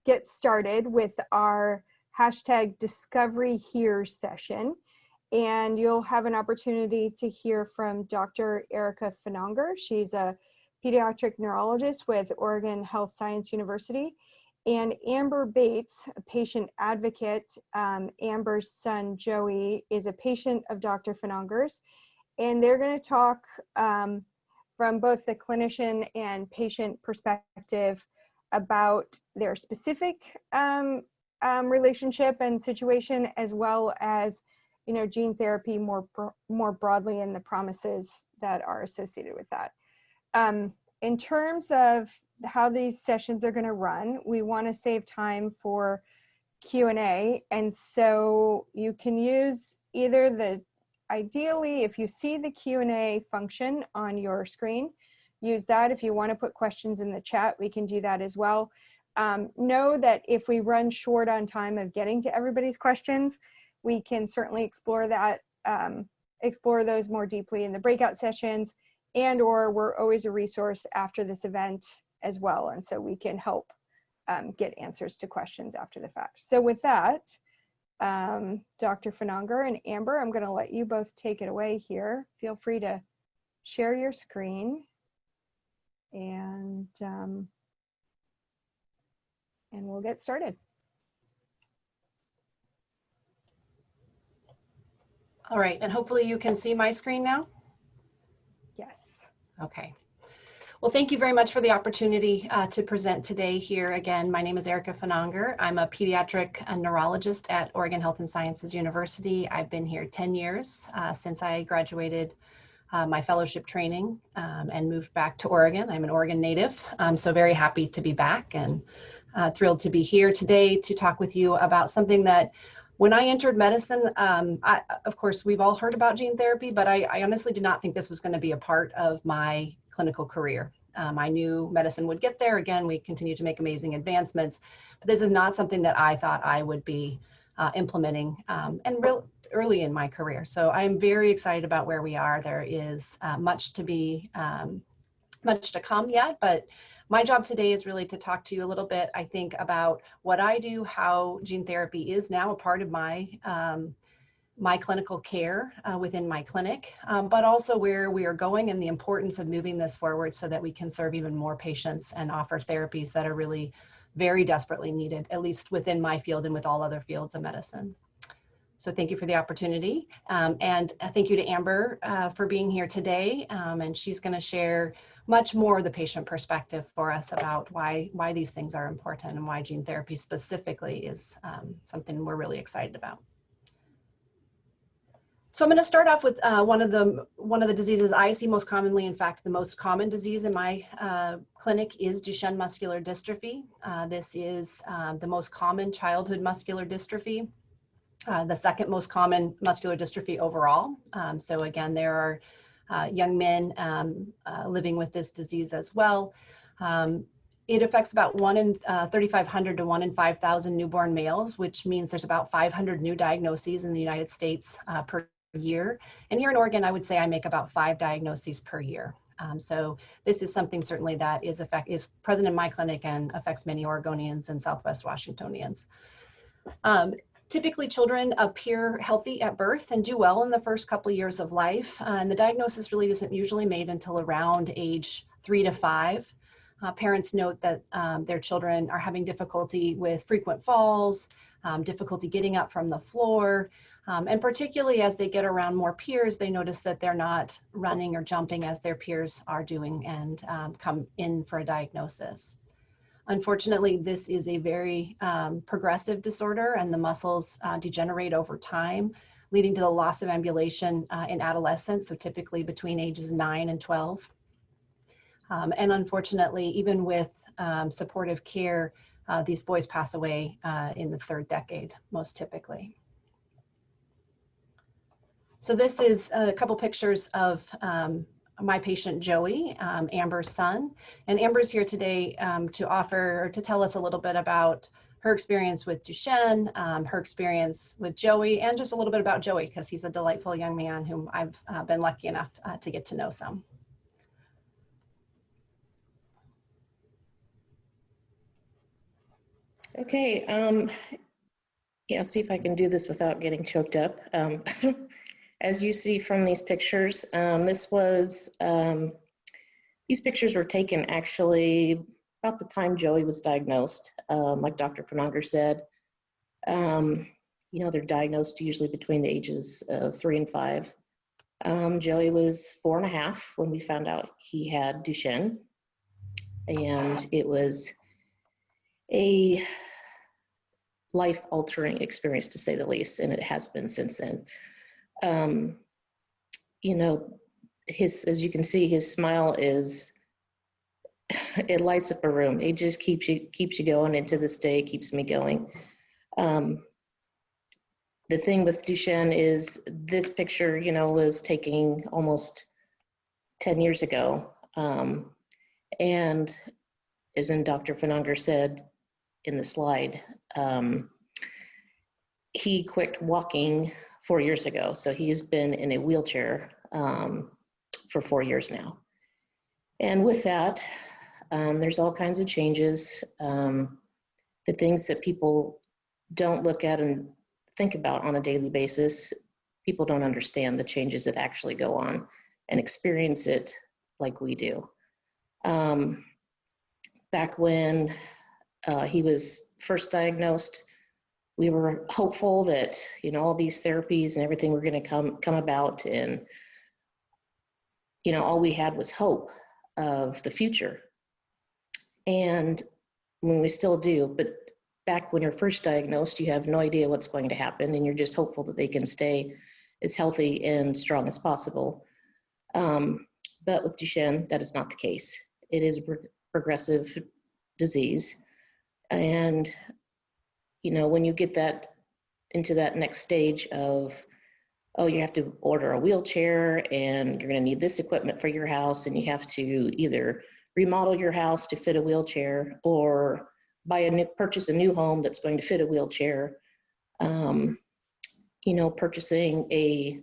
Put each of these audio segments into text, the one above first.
get started with our hashtag Discovery Here session. And you'll have an opportunity to hear from Dr. Erika Finanger. She's a pediatric neurologist with Oregon Health Science University. And Amber Bates, a patient advocate. Amber's son, Joey, is a patient of Dr. Finanger's. And they're going to talk from both the clinician and patient perspective about their specific relationship and situation, as well as, you know, gene therapy more broadly and the promises that are associated with that. In terms of how these sessions are going to run, we want to save time for Q&A, and so you can use either ideally, if you see the Q&A function on your screen, use that. If you want to put questions in the chat, we can do that as well. Know that if we run short on time of getting to everybody's questions, we can certainly explore that, explore those more deeply in the breakout sessions, and or we're always a resource after this event as well. And so we can help get answers to questions after the fact. So with that, Dr. Finanger and Amber, I'm going to let you both take it away here. Feel free to share your screen, and we'll get started. All right, and hopefully you can see my screen now? Yes. Okay. Well, thank you very much for the opportunity to present today here. Again, my name is Erika Finanger. I'm a pediatric neurologist at Oregon Health and Sciences University. I've been here 10 years since I graduated my fellowship training and moved back to Oregon. I'm an Oregon native, so very happy to be back and thrilled to be here today to talk with you about something that when I entered medicine, of course, we've all heard about gene therapy, but I honestly did not think this was going to be a part of my clinical career. I knew medicine would get there. Again, we continue to make amazing advancements, but this is not something that I thought I would be implementing and real early in my career. So I'm very excited about where we are. There is much to come yet, but my job today is really to talk to you a little bit, I think, about what I do, how gene therapy is now a part of my my clinical care within my clinic, but also where we are going and the importance of moving this forward so that we can serve even more patients and offer therapies that are really very desperately needed, at least within my field and with all other fields of medicine. So thank you for the opportunity. And thank you to Amber for being here today. And she's going to share much more of the patient perspective for us about why these things are important and why gene therapy specifically is something we're really excited about. So I'm going to start off with one of the diseases I see most commonly. In fact, the most common disease in my clinic is Duchenne muscular dystrophy. This is the most common childhood muscular dystrophy, the second most common muscular dystrophy overall. So again, there are young men living with this disease as well. It affects about 1 in 3,500 to 1 in 5,000 newborn males, which means there's about 500 new diagnoses in the United States per year. And here in Oregon, I would say I make about 5 diagnoses per year. So this is something certainly that is present in my clinic and affects many Oregonians and Southwest Washingtonians. Typically, children appear healthy at birth and do well in the first couple of years of life. And the diagnosis really isn't usually made until around age 3 to 5. Parents note that their children are having difficulty with frequent falls, difficulty getting up from the floor, and particularly as they get around more peers, they notice that they're not running or jumping as their peers are doing and come in for a diagnosis. Unfortunately, this is a very progressive disorder, and the muscles degenerate over time, leading to the loss of ambulation in adolescence, so typically between ages 9 and 12. And unfortunately, even with supportive care, these boys pass away in the 3rd decade, most typically. So this is a couple pictures of my patient Joey, Amber's son. And Amber's here today to tell us a little bit about her experience with Duchenne, her experience with Joey, and just a little bit about Joey, because he's a delightful young man whom I've been lucky enough to get to know some. Okay, yeah, see if I can do this without getting choked up. As you see from these pictures, these pictures were taken actually about the time Joey was diagnosed. Like Dr. Finanger said, they're diagnosed usually between the ages of 3 and 5. Joey was 4.5 when we found out he had Duchenne, and it was a life-altering experience, to say the least, and it has been since then. As you can see, his smile it lights up a room. It just keeps you going, and to this day keeps me going. The thing with Duchenne is this picture, was taken almost 10 years ago. And as in Dr. Finanger said in the slide, he quit walking 4 years ago. So he has been in a wheelchair for 4 years now. And with that, there's all kinds of changes. The things that people don't look at and think about on a daily basis, people don't understand the changes that actually go on and experience it like we do. Back when he was first diagnosed, we were hopeful that, all these therapies and everything were going to come about, and, all we had was hope of the future. And when we still do, but back when you're first diagnosed, you have no idea what's going to happen, and you're just hopeful that they can stay as healthy and strong as possible. But with Duchenne, that is not the case. It is a progressive disease. And, when you get that into that next stage of, oh, you have to order a wheelchair, and you're going to need this equipment for your house, and you have to either remodel your house to fit a wheelchair or purchase a new home that's going to fit a wheelchair. Purchasing a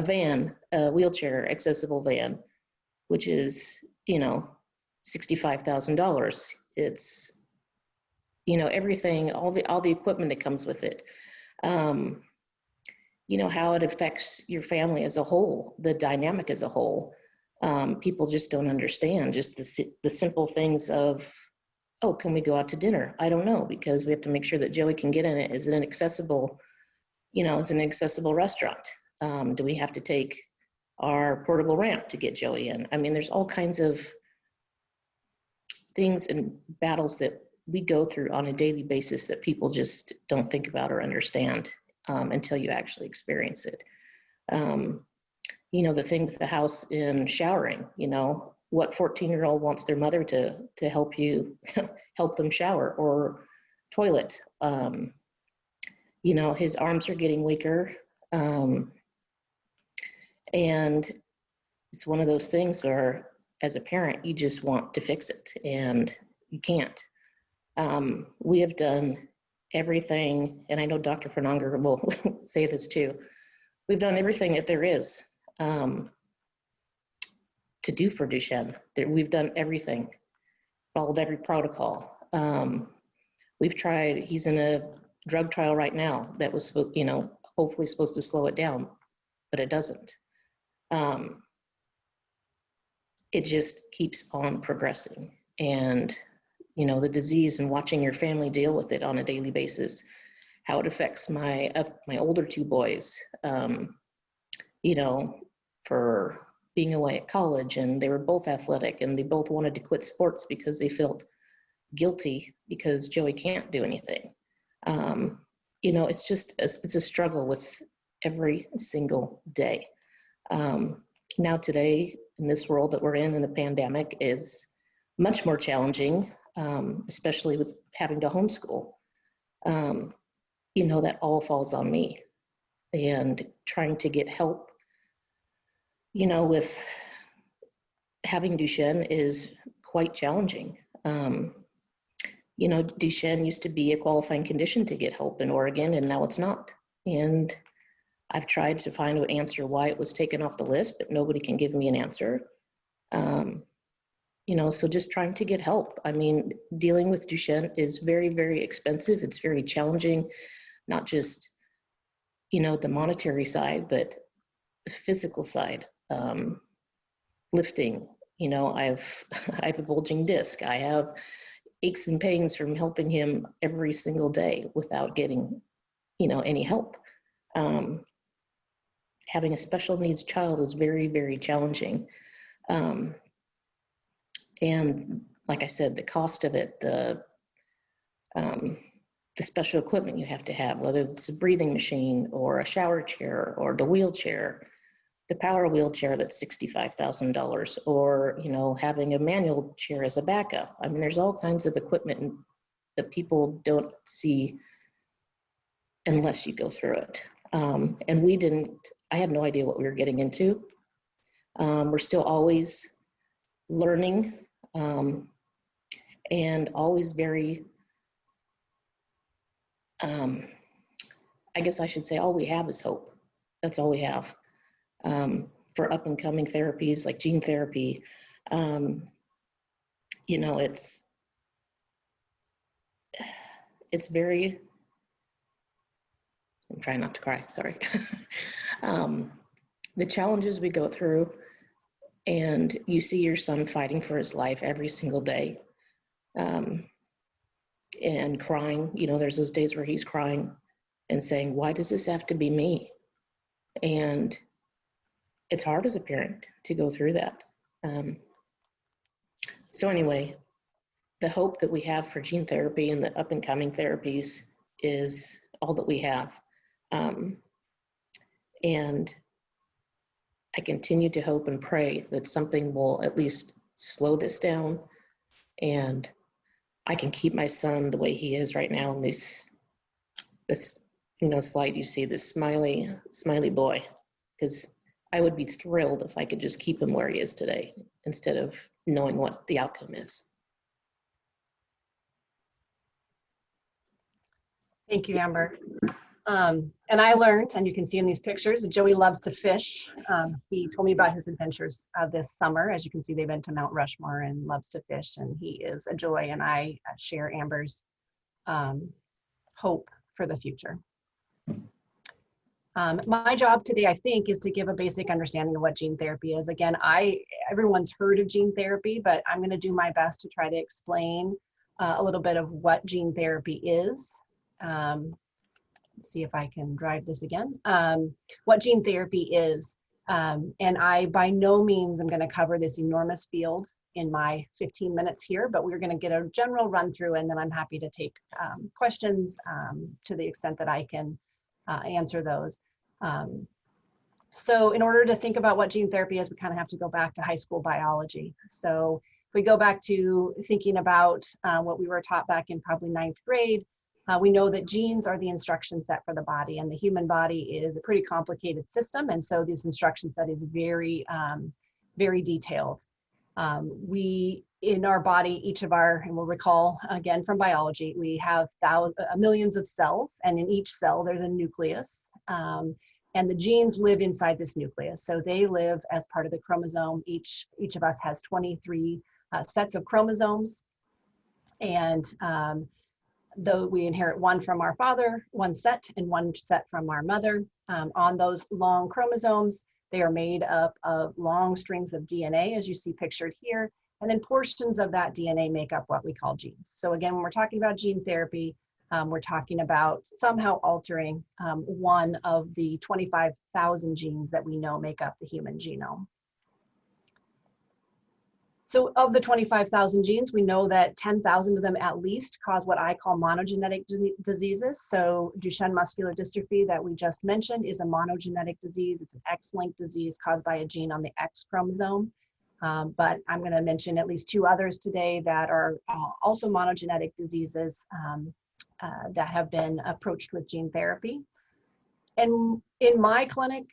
van, a wheelchair accessible van, which is, $65,000. It's, everything, all the equipment that comes with it. How it affects your family as a whole, the dynamic as a whole. People just don't understand just the simple things of, oh, can we go out to dinner? I don't know, because we have to make sure that Joey can get in it. Is it an accessible restaurant? Do we have to take our portable ramp to get Joey in? I mean, there's all kinds of things and battles that we go through on a daily basis that people just don't think about or understand until you actually experience it. The thing with the house in showering, what 14-year-old wants their mother to help them shower or toilet? His arms are getting weaker. And it's one of those things where, as a parent, you just want to fix it, and you can't. We have done everything, and I know Dr. Finanger will say this too. We've done everything that there is to do for Duchenne. We've done everything, followed every protocol. We've tried, he's in a drug trial right now that was, hopefully supposed to slow it down, but it doesn't. It just keeps on progressing. And, the disease and watching your family deal with it on a daily basis, how it affects my older 2 boys, for being away at college, and they were both athletic, and they both wanted to quit sports because they felt guilty because Joey can't do anything. It's a struggle with every single day. Now today, in this world that we're in the pandemic, is much more challenging, especially with having to homeschool. That all falls on me, and trying to get help, with having Duchenne is quite challenging. Duchenne used to be a qualifying condition to get help in Oregon, and now it's not. And I've tried to find an answer why it was taken off the list, but nobody can give me an answer. you know, so just trying to get help. I mean, dealing with Duchenne is very, very expensive. It's very challenging, not just, you know, the monetary side, but the physical side. Lifting, you know, I have a bulging disc. I have aches and pains from helping him every single day without getting, you know, any help. Having a special needs child is very, very challenging. And like I said, the cost of it, the special equipment you have to have, whether it's a breathing machine or a shower chair or the wheelchair, the power wheelchair that's $65,000, or, you know, having a manual chair as a backup. I mean, there's all kinds of equipment that people don't see unless you go through it. And I had no idea what we were getting into. We're still always learning, and always very, I guess I should say, all we have is hope. That's all we have. For up and coming therapies like gene therapy, you know, it's very, I'm trying not to cry, sorry. The challenges we go through, and you see your son fighting for his life every single day, and crying, you know, there's those days where he's crying and saying, why does this have to be me? And it's hard as a parent to go through that. So anyway, the hope that we have for gene therapy and the up and coming therapies is all that we have. And I continue to hope and pray that something will at least slow this down, and I can keep my son the way he is right now in this, you know, slide you see, this smiley boy, because I would be thrilled if I could just keep him where he is today instead of knowing what the outcome is. Thank you, Amber. And I learned, and you can see in these pictures, Joey loves to fish. He told me about his adventures this summer. As you can see, they've been to Mount Rushmore and loves to fish, and he is a joy, and I share Amber's hope for the future. My job today, I think, is to give a basic understanding of what gene therapy is. Again, everyone's heard of gene therapy, but I'm going to do my best to try to explain a little bit of what gene therapy is. Let's see if I can drive this again. What gene therapy is, and I by no means am going to cover this enormous field in my 15 minutes here, but we're going to get a general run through, and then I'm happy to take questions to the extent that I can answer those. So in order to think about what gene therapy is, we kind of have to go back to high school biology. So if we go back to thinking about what we were taught back in probably 9th grade, we know that genes are the instruction set for the body, and the human body is a pretty complicated system. And so this instruction set is very, very detailed. We, in our body, each of our, and we'll recall again from biology, we have millions of cells, and in each cell there's a nucleus. And the genes live inside this nucleus. So they live as part of the chromosome. Each of us has 23 sets of chromosomes. And though we inherit one from our father, one set, and one set from our mother, on those long chromosomes, they are made up of long strings of DNA, as you see pictured here, and then portions of that DNA make up what we call genes. So again, when we're talking about gene therapy, we're talking about somehow altering one of the 25,000 genes that we know make up the human genome. So of the 25,000 genes, we know that 10,000 of them at least cause what I call monogenetic diseases. So Duchenne muscular dystrophy that we just mentioned is a monogenetic disease. It's an X-linked disease caused by a gene on the X chromosome. But I'm going to mention at least 2 others today that are also monogenetic diseases that have been approached with gene therapy. And in my clinic,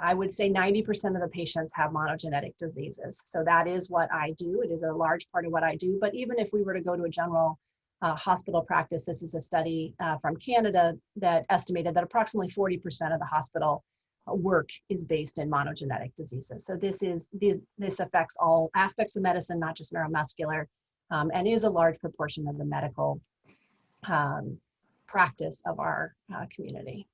I would say 90% of the patients have monogenetic diseases. So that is what I do. It is a large part of what I do. But even if we were to go to a general hospital practice, this is a study from Canada that estimated that approximately 40% of the hospital work is based in monogenetic diseases. So this affects all aspects of medicine, not just neuromuscular, and is a large proportion of the medical practice of our community.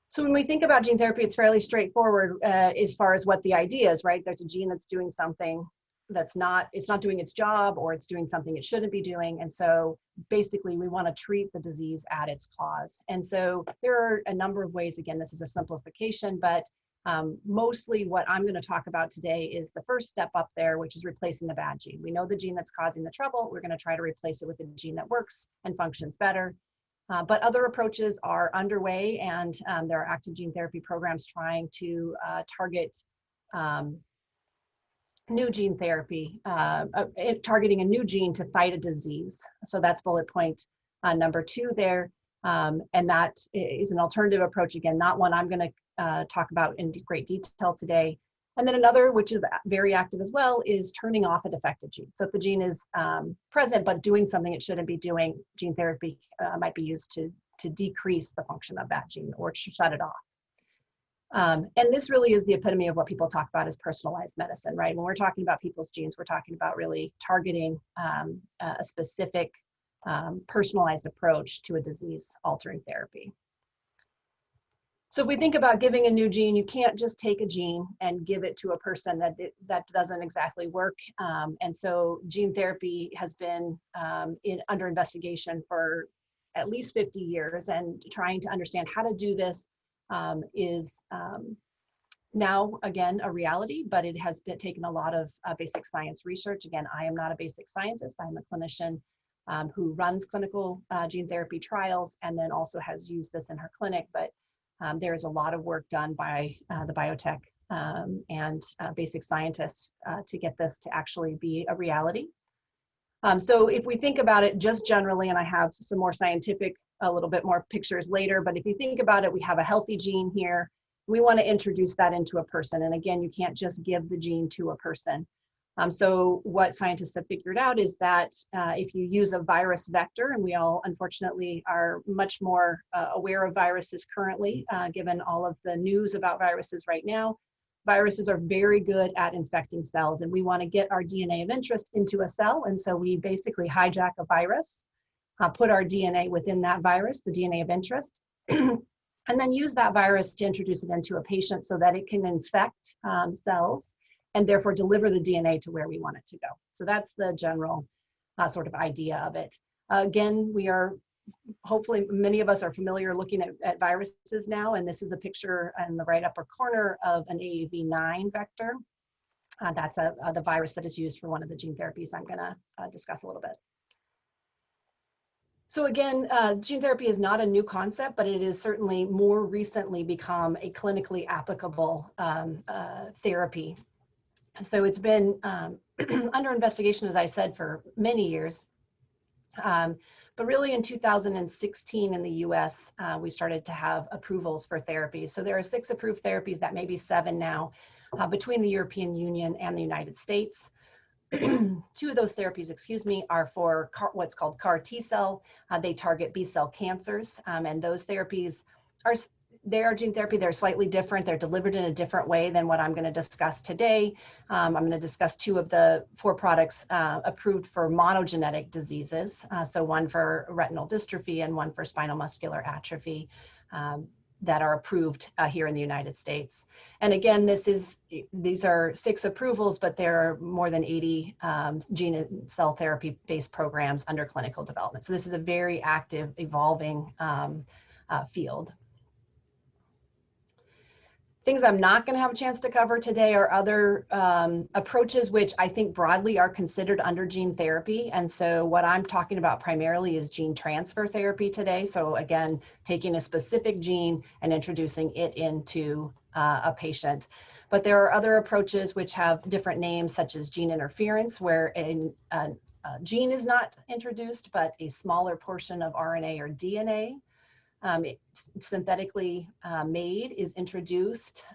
So when we think about gene therapy, it's fairly straightforward as far as what the idea is, right? There's a gene that's doing something it's not doing its job, or it's doing something it shouldn't be doing. And so basically we want to treat the disease at its cause. And so there are a number of ways. Again, this is a simplification, but mostly what I'm going to talk about today is the first step up there, which is replacing the bad gene. We know the gene that's causing the trouble. We're going to try to replace it with a gene that works and functions better. But other approaches are underway, and there are active gene therapy programs trying to target new gene therapy, targeting a new gene to fight a disease. So that's bullet point number 2 there. And that is an alternative approach, again, not one I'm going to talk about in great detail today. And then another, which is very active as well, is turning off a defective gene. So if the gene is present but doing something it shouldn't be doing, gene therapy might be used to decrease the function of that gene or to shut it off. And this really is the epitome of what people talk about as personalized medicine, right? When we're talking about people's genes, we're talking about really targeting a specific personalized approach to a disease-altering therapy. So if we think about giving a new gene, you can't just take a gene and give it to a person that doesn't exactly work. And so gene therapy has been under investigation for at least 50 years, and trying to understand how to do this is now, again, a reality, but it has taken a lot of basic science research. Again, I am not a basic scientist. I'm a clinician who runs clinical gene therapy trials and then also has used this in her clinic. But there's a lot of work done by the biotech and basic scientists to get this to actually be a reality. So if we think about it just generally, and I have some more scientific, a little bit more pictures later, but if you think about it, we have a healthy gene here. We want to introduce that into a person. And again, you can't just give the gene to a person. So what scientists have figured out is that if you use a virus vector, and we all unfortunately are much more aware of viruses currently, given all of the news about viruses right now, viruses are very good at infecting cells, and we want to get our DNA of interest into a cell. And so we basically hijack a virus, put our DNA within that virus, the DNA of interest, and then use that virus to introduce it into a patient so that it can infect cells and therefore deliver the DNA to where we want it to go. So that's the general sort of idea of it. Again, we are, hopefully many of us are familiar looking at viruses now, and this is a picture in the right upper corner of an AAV9 vector. That's the virus that is used for one of the gene therapies I'm gonna discuss a little bit. So again, gene therapy is not a new concept, but it is certainly more recently become a clinically applicable therapy. So it's been under investigation, as I said, for many years. But really in 2016 in the US, we started to have approvals for therapies. So there are 6 approved therapies, that may be 7 now, between the European Union and the United States. 2 of those therapies, excuse me, are for what's called CAR T-cell. They target B-cell cancers, and those therapies are gene therapy. They're slightly different. They're delivered in a different way than what I'm going to discuss today. I'm going to discuss 2 of the 4 products approved for monogenetic diseases. So one for retinal dystrophy and one for spinal muscular atrophy that are approved here in the United States. And again, these are 6 approvals, but there are more than 80 gene and cell therapy based programs under clinical development. So this is a very active, evolving field. Things I'm not going to have a chance to cover today are other approaches which I think broadly are considered under gene therapy. And so what I'm talking about primarily is gene transfer therapy today. So again, taking a specific gene and introducing it into a patient. But there are other approaches which have different names, such as gene interference, where a gene is not introduced, but a smaller portion of RNA or DNA synthetically made is introduced,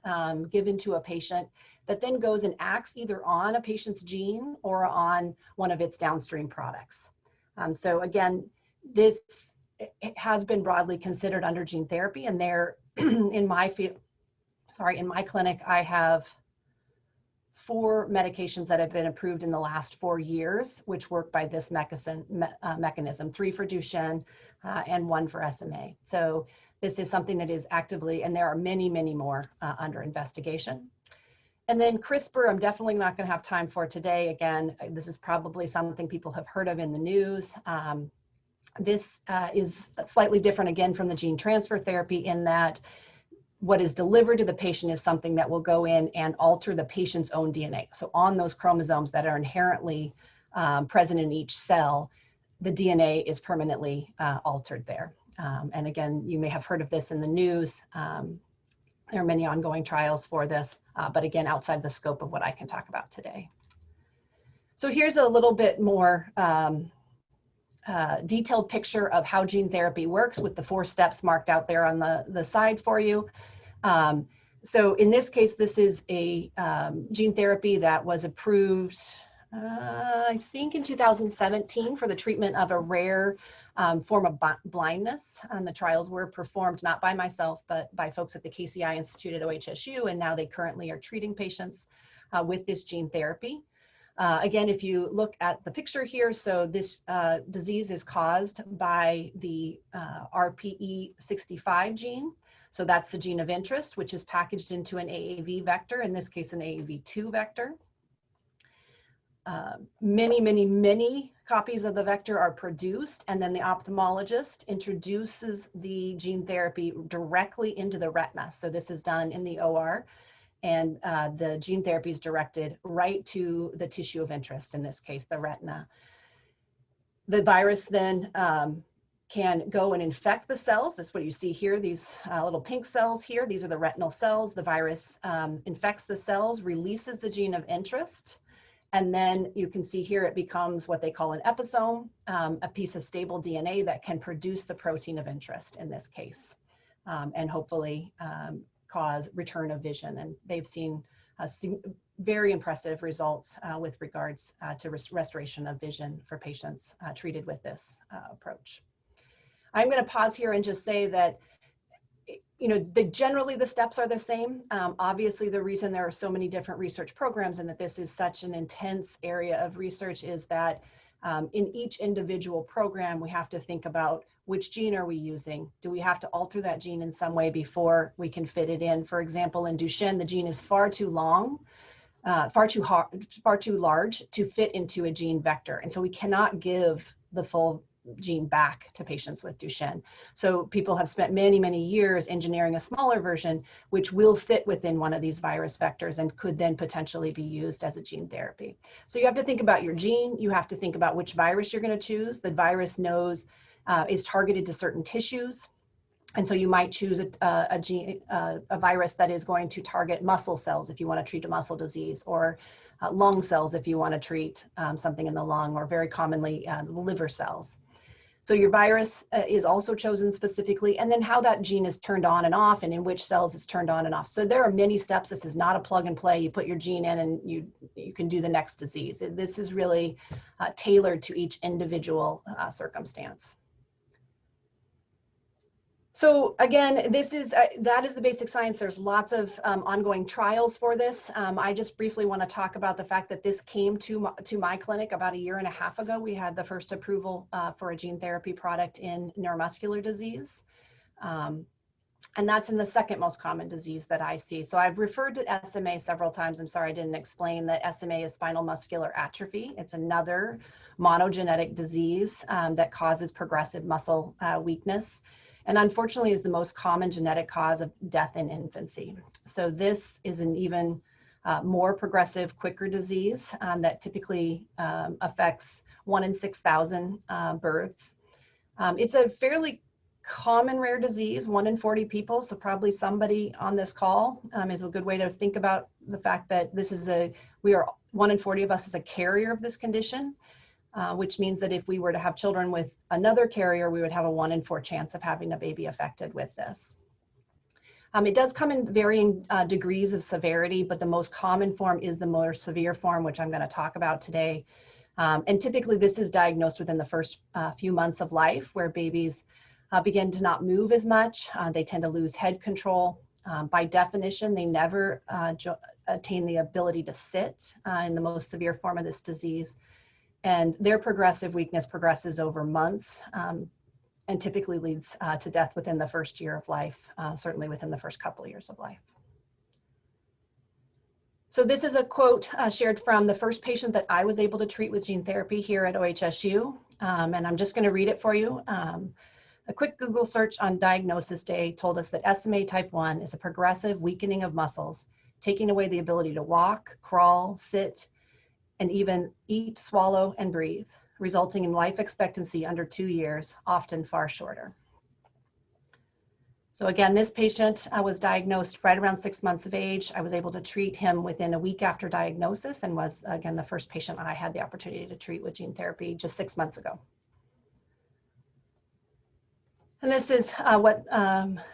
given to a patient that then goes and acts either on a patient's gene or on one of its downstream products. So again, this has been broadly considered under gene therapy, and there in my field, in my clinic, I have 4 medications that have been approved in the last 4 years, which work by this mechanism, 3 for Duchenne and 1 for SMA. So this is something that is actively, and there are many, many more under investigation. And then CRISPR, I'm definitely not going to have time for today. Again, this is probably something people have heard of in the news. This is slightly different, again, from the gene transfer therapy in that what is delivered to the patient is something that will go in and alter the patient's own DNA. So on those chromosomes that are inherently present in each cell, the DNA is permanently altered there. And again, you may have heard of this in the news. There are many ongoing trials for this, but again, outside the scope of what I can talk about today. So here's a little bit more detailed picture of how gene therapy works with the 4 steps marked out there on the side for you. So in this case, this is a gene therapy that was approved, I think in 2017 for the treatment of a rare form of blindness. The trials were performed not by myself, but by folks at the KCI Institute at OHSU, and now they currently are treating patients with this gene therapy. Again, if you look at the picture here, so this disease is caused by the RPE65 gene. So that's the gene of interest, which is packaged into an AAV vector, in this case, an AAV2 vector. Many, many, many copies of the vector are produced, and then the ophthalmologist introduces the gene therapy directly into the retina. So this is done in the OR. And the gene therapy is directed right to the tissue of interest, in this case, the retina. The virus then can go and infect the cells. That's what you see here, these little pink cells here. These are the retinal cells. The virus infects the cells, releases the gene of interest, and then you can see here it becomes what they call an episome, a piece of stable DNA that can produce the protein of interest in this case, and hopefully cause return of vision. And they've seen very impressive results with regards to restoration of vision for patients treated with this approach. I'm going to pause here and just say that, you know, generally the steps are the same. Obviously, the reason there are so many different research programs and that this is such an intense area of research is that in each individual program, we have to think about which gene are we using? Do we have to alter that gene in some way before we can fit it in? For example, in Duchenne, the gene is far too long, far too large to fit into a gene vector. And so we cannot give the full gene back to patients with Duchenne. So people have spent many, many years engineering a smaller version, which will fit within one of these virus vectors and could then potentially be used as a gene therapy. So you have to think about your gene. You have to think about which virus you're going to choose. The virus knows is targeted to certain tissues. And so you might choose a virus that is going to target muscle cells if you want to treat a muscle disease, or lung cells if you want to treat something in the lung, or very commonly liver cells. So your virus is also chosen specifically, and then how that gene is turned on and off, and in which cells it's turned on and off. So there are many steps. This is not a plug and play. You put your gene in and you can do the next disease. This is really tailored to each individual circumstance. So again, this is that is the basic science. There's lots of ongoing trials for this. I just briefly want to talk about the fact that this came to my clinic about 1.5 years ago. We had the first approval for a gene therapy product in neuromuscular disease. And that's in the second most common disease that I see. So I've referred to SMA several times. I'm sorry I didn't explain that SMA is spinal muscular atrophy. It's another monogenetic disease that causes progressive muscle weakness, and unfortunately is the most common genetic cause of death in infancy. So this is an even more progressive, quicker disease that typically affects 1 in 6,000 births. It's a fairly common rare disease, 1 in 40 people. So probably somebody on this call is a good way to think about the fact that this is 1 in 40 of us is a carrier of this condition. Which means that if we were to have children with another carrier, we would have a 1 in 4 chance of having a baby affected with this. It does come in varying degrees of severity, but the most common form is the more severe form, which I'm going to talk about today. And typically this is diagnosed within the first few months of life, where babies begin to not move as much. They tend to lose head control. By definition, they never attain the ability to sit in the most severe form of this disease. And their progressive weakness progresses over months and typically leads to death within the first year of life, certainly within the first couple of years of life. So this is a quote shared from the first patient that I was able to treat with gene therapy here at OHSU. And I'm just going to read it for you. A quick Google search on diagnosis day told us that SMA type 1 is a progressive weakening of muscles, taking away the ability to walk, crawl, sit, and even eat, swallow, and breathe, resulting in life expectancy under 2 years, often far shorter. So again, this patient was diagnosed right around 6 months of age. I was able to treat him within a week after diagnosis and was, again, the first patient I had the opportunity to treat with gene therapy just 6 months ago. And this is what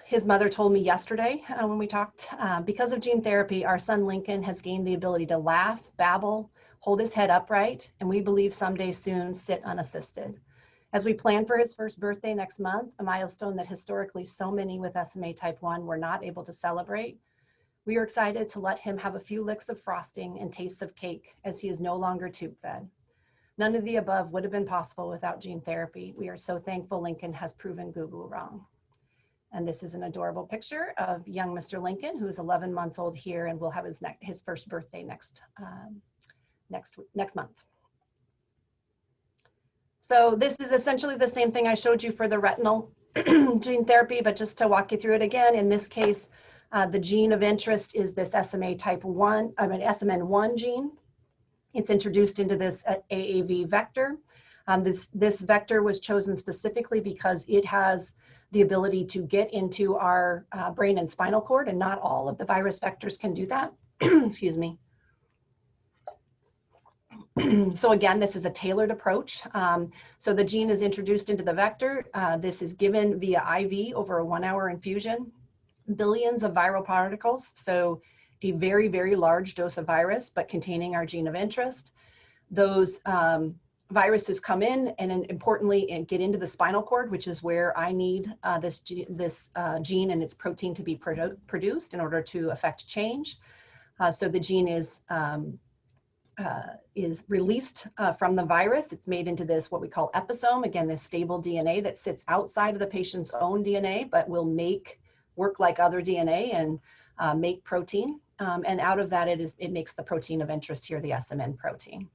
his mother told me yesterday when we talked. Because of gene therapy, our son Lincoln has gained the ability to laugh, babble, hold his head upright, and we believe someday soon sit unassisted. As we plan for his first birthday next month, a milestone that historically so many with SMA type 1 were not able to celebrate, we are excited to let him have a few licks of frosting and tastes of cake as he is no longer tube fed. None of the above would have been possible without gene therapy. We are so thankful Lincoln has proven Google wrong. And this is an adorable picture of young Mr. Lincoln, who is 11 months old here and will have his first birthday next month. So this is essentially the same thing I showed you for the retinal gene therapy, but just to walk you through it again, in this case, the gene of interest is this SMA type 1, SMN1 gene. It's introduced into this AAV vector. This vector was chosen specifically because it has the ability to get into our brain and spinal cord, and not all of the virus vectors can do that. Excuse me. So again, this is a tailored approach. So the gene is introduced into the vector. This is given via IV over a 1-hour infusion. Billions of viral particles. So a very, very large dose of virus, but containing our gene of interest. Those viruses come in and importantly get into the spinal cord, which is where I need this gene and its protein to be produced in order to affect change. So the gene is released from the virus. It's made into this, what we call episome. Again, this stable DNA that sits outside of the patient's own DNA, but will work like other DNA and make protein. And out of that, it makes the protein of interest here, the SMN protein.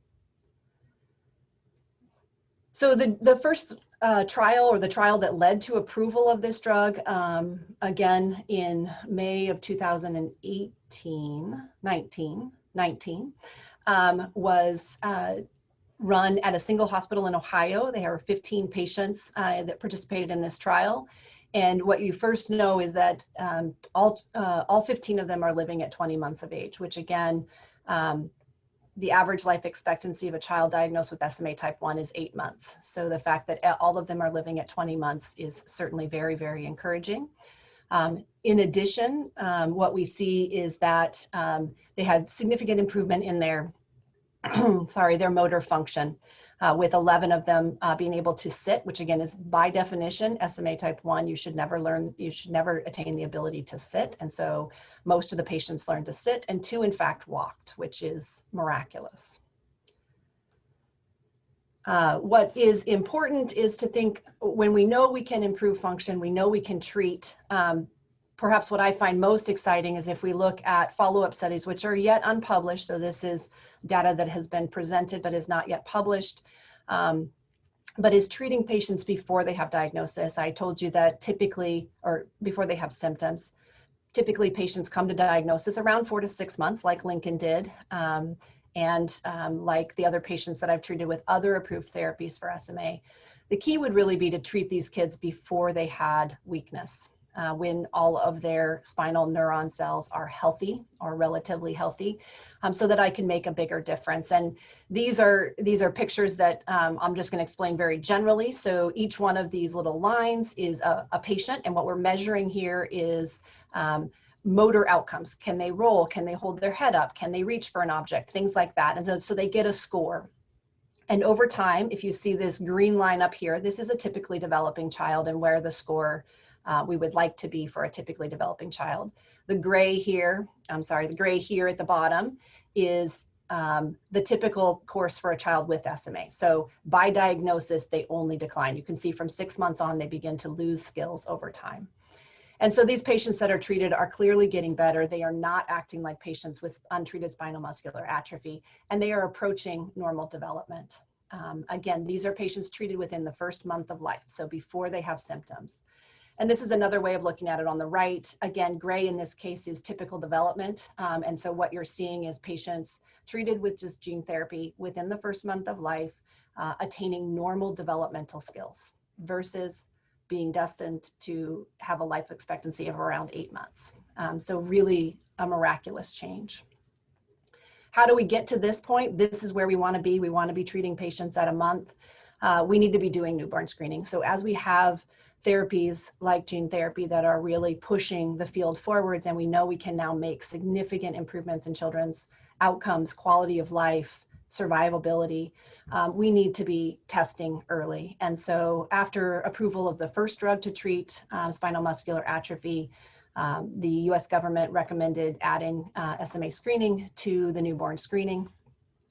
So the first trial, or the trial that led to approval of this drug, again, in May of 2019, was run at a single hospital in Ohio. There were 15 patients that participated in this trial. And what you first know is that all 15 of them are living at 20 months of age, which again, the average life expectancy of a child diagnosed with SMA type 1 is 8 months. So the fact that all of them are living at 20 months is certainly very, very encouraging. In addition, what we see is that they had significant improvement in their, their motor function, with 11 of them being able to sit, which again is by definition, SMA type 1, you should never attain the ability to sit. And so most of the patients learned to sit, and 2 in fact walked, which is miraculous. What is important is to think, when we know we can improve function, we know we can treat. Perhaps what I find most exciting is if we look at follow-up studies, which are yet unpublished. So this is data that has been presented but is not yet published, but is treating patients before they have diagnosis. I told you that typically, or before they have symptoms, typically patients come to diagnosis around 4 to 6 months, like Lincoln did, and like the other patients that I've treated with other approved therapies for SMA. The key would really be to treat these kids before they had weakness. When all of their spinal neuron cells are healthy or relatively healthy, so that I can make a bigger difference. And these are pictures that I'm just going to explain very generally. So each one of these little lines is a patient, and what we're measuring here is motor outcomes. Can they roll? Can they hold their head up? Can they reach for an object? Things like that. And so they get a score. And over time, if you see this green line up here, this is a typically developing child and where the score we would like to be for a typically developing child. The gray here, the gray here at the bottom is the typical course for a child with SMA. So by diagnosis, they only decline. You can see from 6 months on, they begin to lose skills over time. And so these patients that are treated are clearly getting better. They are not acting like patients with untreated spinal muscular atrophy, and they are approaching normal development. Again, these are patients treated within the first month of life, so before they have symptoms. And this is another way of looking at it on the right. Again, gray in this case is typical development. And so what you're seeing is patients treated with just gene therapy within the first month of life, attaining normal developmental skills versus being destined to have a life expectancy of around 8 months. So really a miraculous change. How do we get to this point? This is where we want to be. We want to be treating patients at a month. We need to be doing newborn screening. So as we have therapies like gene therapy that are really pushing the field forwards, and we know we can now make significant improvements in children's outcomes, quality of life, survivability, we need to be testing early. And so after approval of the first drug to treat spinal muscular atrophy, the US government recommended adding SMA screening to the newborn screening.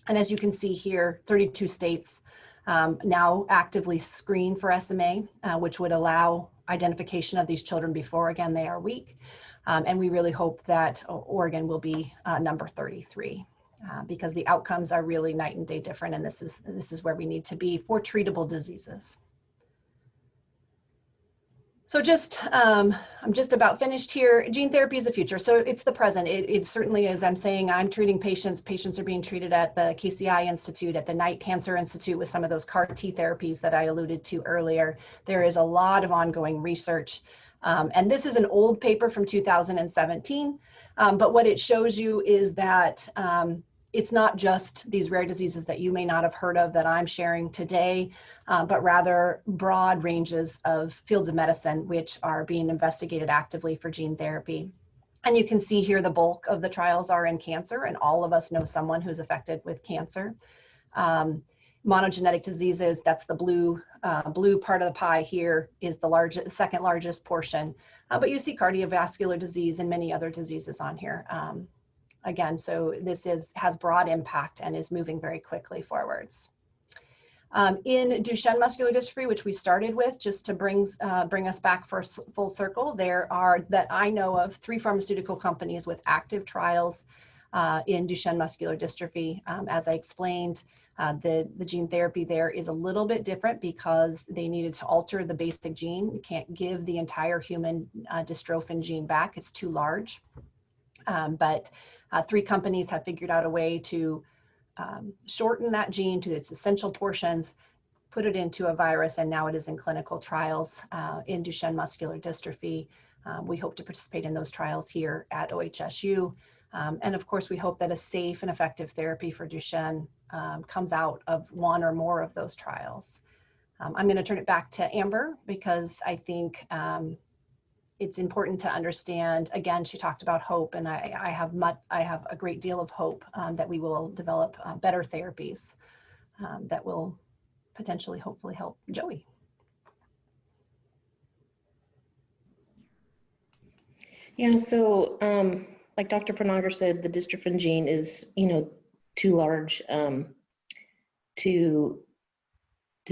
And as you can see here, 32 states now actively screen for SMA, which would allow identification of these children before, again, they are weak. And we really hope that Oregon will be number 33. Because the outcomes are really night and day different, and this is where we need to be for treatable diseases. So I'm just about finished here. Gene therapy is the future, so it's the present. It certainly is. I'm saying I'm treating patients. Patients are being treated at the KCI Institute, at the Knight Cancer Institute with some of those CAR T therapies that I alluded to earlier. There is a lot of ongoing research. And this is an old paper from 2017, but what it shows you is that it's not just these rare diseases that you may not have heard of that I'm sharing today, but rather broad ranges of fields of medicine which are being investigated actively for gene therapy. And you can see here the bulk of the trials are in cancer, and all of us know someone who's affected with cancer. Monogenetic diseases, that's the blue part of the pie here, is the second largest portion. But you see cardiovascular disease and many other diseases on here. Again, so this has broad impact and is moving very quickly forwards. In Duchenne muscular dystrophy, which we started with, just to bring us back for full circle, there are, that I know of, 3 pharmaceutical companies with active trials in Duchenne muscular dystrophy. As I explained, the gene therapy there is a little bit different because they needed to alter the basic gene. You can't give the entire human dystrophin gene back, it's too large. But 3 companies have figured out a way to shorten that gene to its essential portions, put it into a virus, and now it is in clinical trials in Duchenne muscular dystrophy. We hope to participate in those trials here at OHSU. And of course, we hope that a safe and effective therapy for Duchenne comes out of one or more of those trials. I'm going to turn it back to Amber because I think it's important to understand. Again, she talked about hope, and I have a great deal of hope that we will develop better therapies that will potentially, hopefully, help Joey. Yeah, so like Dr. Finanger said, the dystrophin gene is, too large to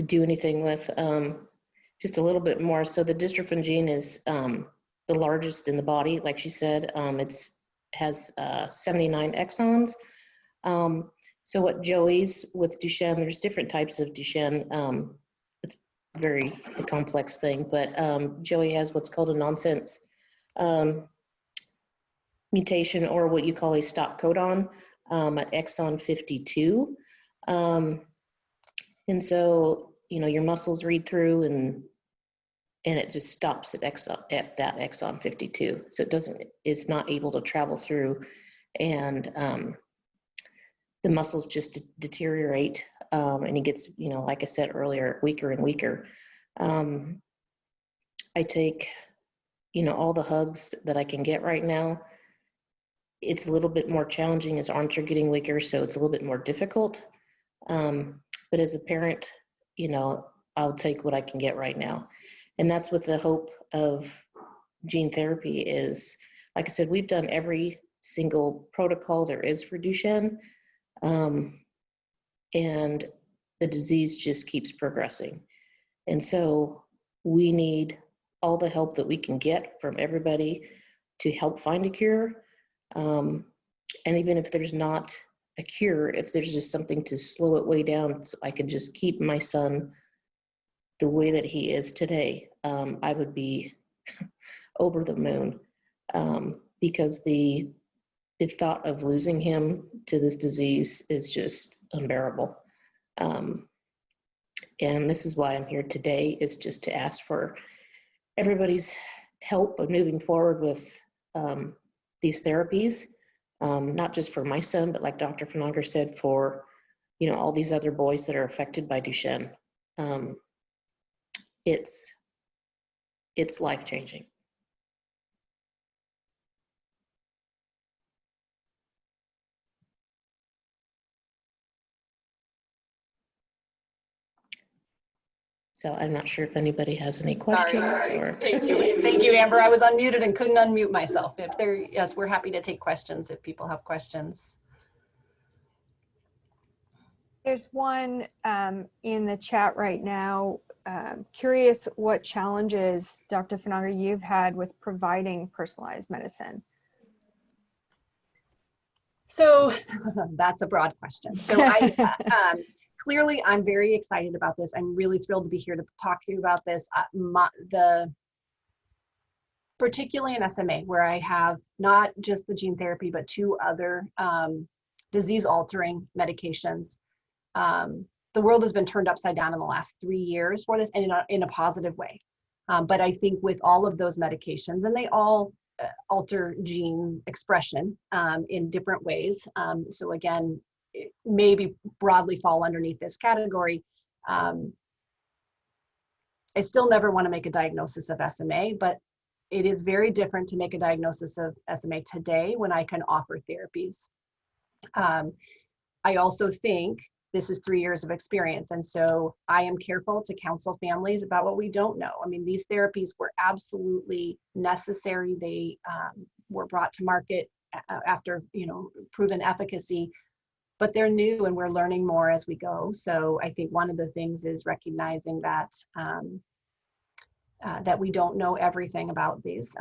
do anything with. Just a little bit more. So the dystrophin gene is the largest in the body, like she said. It has 79 exons. So what Joey's with Duchenne, there's different types of Duchenne. It's a very complex thing, but Joey has what's called a nonsense mutation, or what you call a stop codon at exon 52. And so, your muscles read through and it just stops at that exon 52. So it's not able to travel through, and the muscles just deteriorate, and it gets, like I said earlier, weaker and weaker. I take, all the hugs that I can get right now. It's a little bit more challenging as arms are getting weaker, so it's a little bit more difficult. But but as a parent, you know, I'll take what I can get right now. And that's what the hope of gene therapy is. Like I said, we've done every single protocol there is for Duchenne, and the disease just keeps progressing. And so we need all the help that we can get from everybody to help find a cure. And even if there's not a cure, if there's just something to slow it way down so I can just keep my son the way that he is today, I would be over the moon, because the thought of losing him to this disease is just unbearable. And this is why I'm here today, is just to ask for everybody's help of moving forward with these therapies, not just for my son, but like Dr. Finanger said, for, you know, all these other boys that are affected by Duchenne. It's life-changing. So I'm not sure if anybody has any questions. Sorry. Or Thank you, Amber. I was unmuted and couldn't unmute myself. If there, yes, we're happy to take questions if people have questions. There's one in the chat right now. Curious what challenges, Dr. Finanger, you've had with providing personalized medicine. So that's a broad question. So clearly I'm very excited about this. I'm really thrilled to be here to talk to you about this. Particularly in SMA, where I have not just the gene therapy, but 2 other disease-altering medications. The world has been turned upside down in the last 3 years for this, and in a positive way. But I think with all of those medications, and they all alter gene expression in different ways. So again, it maybe broadly fall underneath this category. I still never want to make a diagnosis of SMA, but it is very different to make a diagnosis of SMA today when I can offer therapies. I also think this is 3 years of experience. And so I am careful to counsel families about what we don't know. I mean, these therapies were absolutely necessary. They were brought to market after, you know, proven efficacy, but they're new and we're learning more as we go. So I think one of the things is recognizing that that we don't know everything about these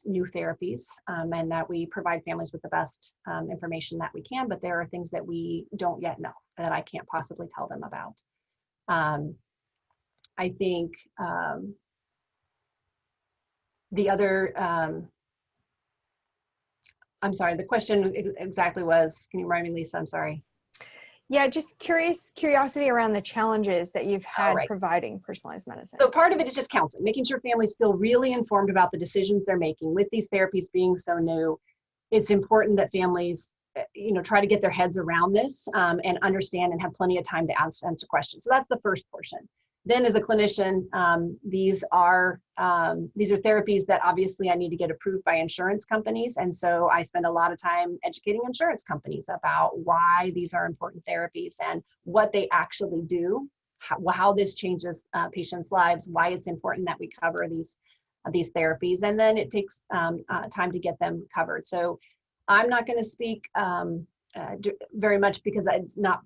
new therapies, and that we provide families with the best information that we can, but there are things that we don't yet know that I can't possibly tell them about. I think the other, I'm sorry, the question exactly was, can you remind me, Lisa? I'm sorry. Yeah, just curiosity around the challenges that you've had providing personalized medicine. So part of it is just counseling, making sure families feel really informed about the decisions they're making. With these therapies being so new, it's important that families, you know, try to get their heads around this and understand and have plenty of time to answer questions. So that's the first portion. Then as a clinician, these are therapies that obviously I need to get approved by insurance companies. And so I spend a lot of time educating insurance companies about why these are important therapies and what they actually do, how this changes patients' lives, why it's important that we cover these therapies. And then it takes time to get them covered. So I'm not going to speak very much because it's not,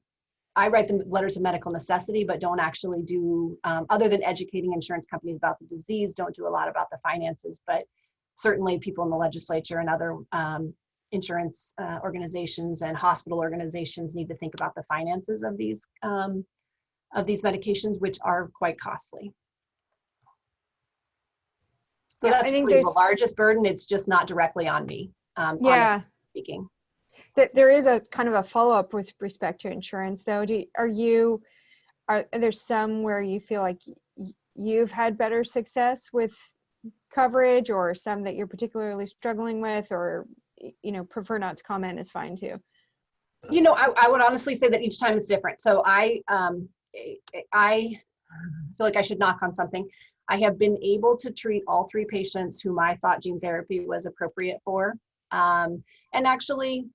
I write the letters of medical necessity, but don't actually do, other than educating insurance companies about the disease, don't do a lot about the finances, but certainly people in the legislature and other insurance organizations and hospital organizations need to think about the finances of these medications, which are quite costly. So yeah, that's really the largest burden. It's just not directly on me, honestly speaking. There is a kind of a follow-up with respect to insurance, though. Are there some where you feel like you've had better success with coverage, or some that you're particularly struggling with, or, you know, prefer not to comment is fine too? You know, I would honestly say that each time it's different. So I feel like I should knock on something. I have been able to treat all 3 patients whom I thought gene therapy was appropriate for. And actually,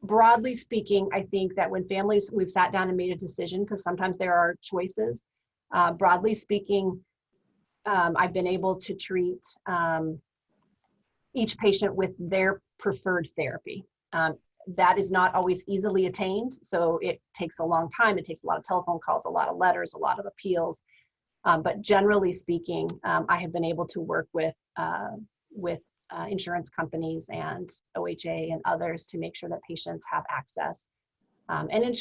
broadly speaking, I think that when families, we've sat down and made a decision, because sometimes there are choices. Broadly speaking, I've been able to treat each patient with their preferred therapy. That is not always easily attained, so it takes a long time. It takes a lot of telephone calls, a lot of letters, a lot of appeals. But generally speaking, I have been able to work with insurance companies and OHA and others to make sure that patients have access. And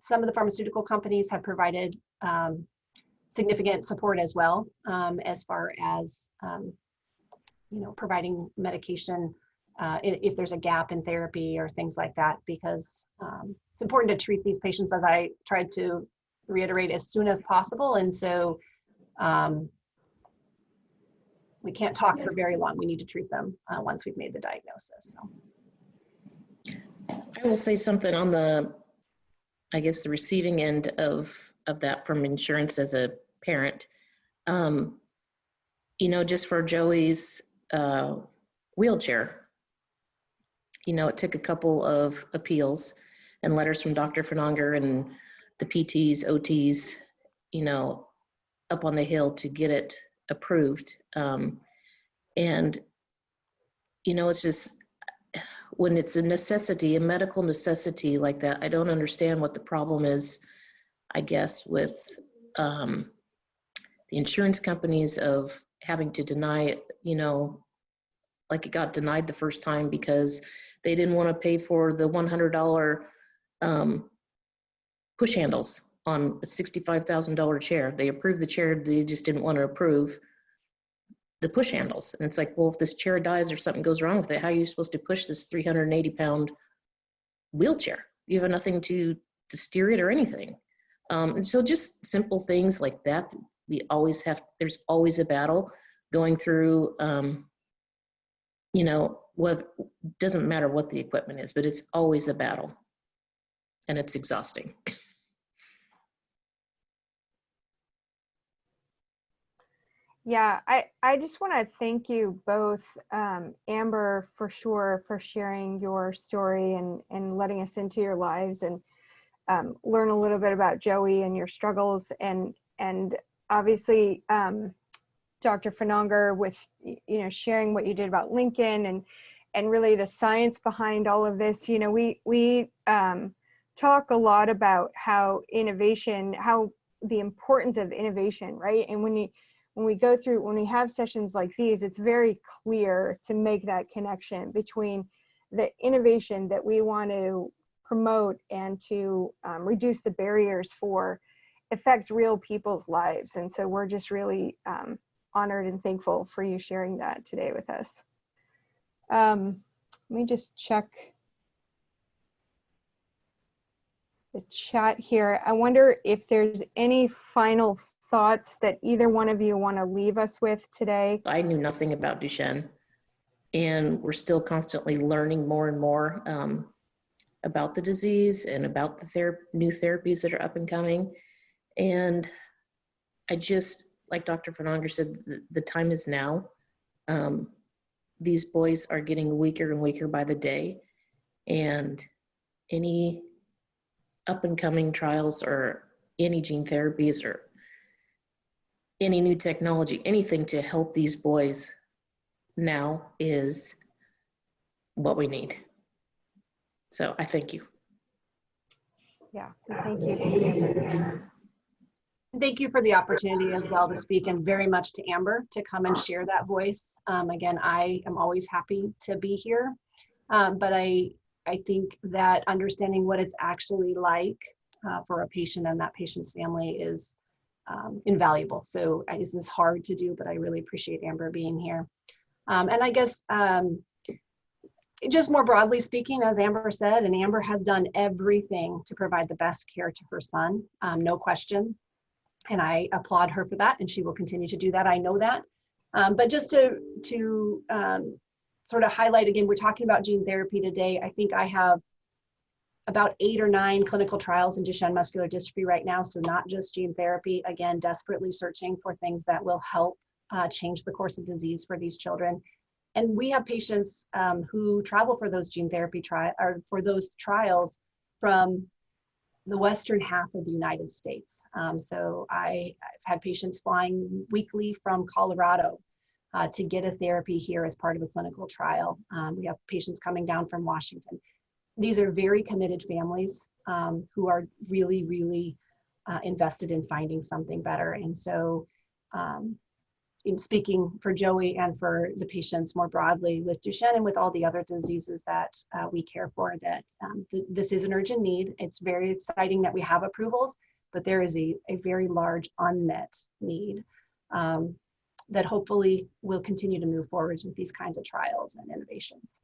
some of the pharmaceutical companies have provided significant support as well, as far as providing medication if there's a gap in therapy or things like that, because it's important to treat these patients, as I tried to reiterate, as soon as possible. And so we can't talk for very long. We need to treat them once we've made the diagnosis. So. I will say something on the, I guess, the receiving end of that from insurance as a parent. Just for Joey's wheelchair, it took a couple of appeals and letters from Dr. Finanger and the PTs, OTs, up on the Hill to get it approved. It's just, when it's a necessity, a medical necessity like that, I don't understand what the problem is, I guess, with the insurance companies of having to deny it, like it got denied the first time because they didn't want to pay for the $100 push handles on a $65,000 chair. They approved the chair, they just didn't want to approve the push handles. And it's like, well, if this chair dies or something goes wrong with it, how are you supposed to push this 380-pound wheelchair? You have nothing to steer it or anything. And so just simple things like that, there's always a battle going through, what doesn't matter what the equipment is, but it's always a battle, and it's exhausting. Yeah, I just want to thank you both, Amber, for sure, for sharing your story and letting us into your lives and learn a little bit about Joey and your struggles, and obviously Dr. Finanger with sharing what you did about Lincoln and really the science behind all of this. We talk a lot about how the importance of innovation, right? And when we have sessions like these, it's very clear to make that connection between the innovation that we want to promote and to reduce the barriers for affects real people's lives. And so we're just really honored and thankful for you sharing that today with us. Let me just check the chat here. I wonder if there's any final thoughts that either one of you want to leave us with today. I knew nothing about Duchenne, and we're still constantly learning more and more about the disease and about the new therapies that are up and coming. And I just, like Dr. Finanger said, the time is now. These boys are getting weaker and weaker by the day, and any up and coming trials or any gene therapies or any new technology, anything to help these boys now is what we need. So I thank you. Yeah, thank you too. Thank you for the opportunity as well to speak, and very much to Amber to come and share that voice. Again, I am always happy to be here, but I think that understanding what it's actually like for a patient and that patient's family is invaluable. So this is hard to do, but I really appreciate Amber being here. And I guess just more broadly speaking, as Amber said, and Amber has done everything to provide the best care to her son, no question. And I applaud her for that, and she will continue to do that. I know that. But just to sort of highlight again, we're talking about gene therapy today. I think I have about 8 or 9 clinical trials in Duchenne muscular dystrophy right now. So not just gene therapy, again, desperately searching for things that will help change the course of disease for these children. And we have patients who travel for those gene therapy for those trials from the western half of the United States. So I've had patients flying weekly from Colorado to get a therapy here as part of a clinical trial. We have patients coming down from Washington. These are very committed families who are really, really invested in finding something better. And so in speaking for Joey and for the patients more broadly with Duchenne and with all the other diseases that we care for, that this is an urgent need. It's very exciting that we have approvals, but there is a very large unmet need that hopefully will continue to move forward with these kinds of trials and innovations.